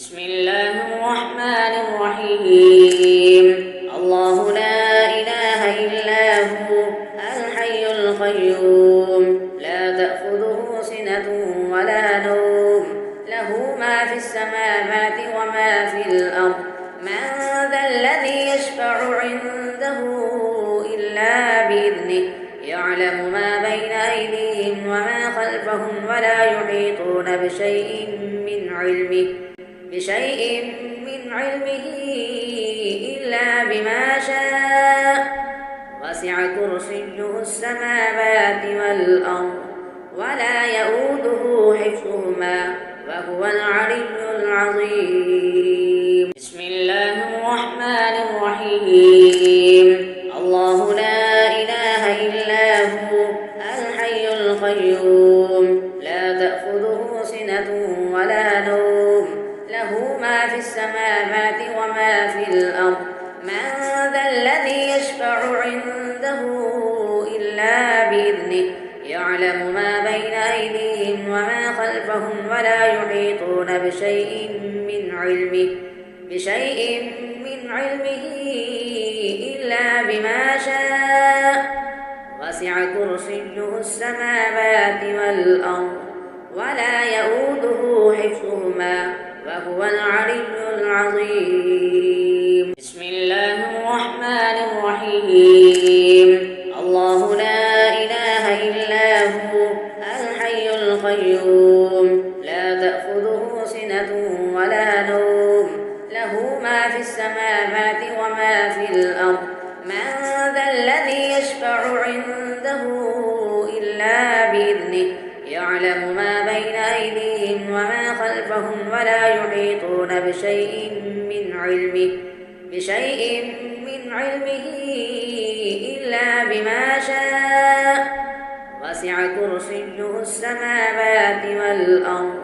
بسم الله الرحمن الرحيم. الله لا إله إلا هو الحي القيوم لا تأخذه سنة ولا نوم له ما في السماوات وما في الأرض من ذا الذي يشفع عنده إلا بإذنه يعلم ما بين أيديهم وما خلفهم ولا يحيطون بشيء من علمه إلا بما شاء وسع كرسيه السماوات والأرض ولا يؤوده حفظهما وهو العلي العظيم. بسم الله الرحمن الرحيم. الله لا إله إلا هو الحي القيوم لا تأخذه سنة ولا نوم له ما في السماوات وما في الأرض من ذا الذي يشفع عنده إلا بإذنه يعلم ما بين أيديهم وما خلفهم ولا يحيطون بشيء من علمه إلا بما شاء وسع كرسيه السماوات والأرض ولا يؤوده حفظهما وهو العلي العظيم. بسم الله الرحمن الرحيم. الله لا إله إلا هو الحي القيوم لا تأخذه سنة ولا نوم له ما في السماوات وما في الأرض من ذا الذي يشفع عنده إلا بإذنه يعلم ما بين أيديهم وما خلفهم ولا يحيطون بشيء من علمه إلا بما شاء وسع كرسيه السماوات والأرض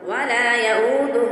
ولا يؤوده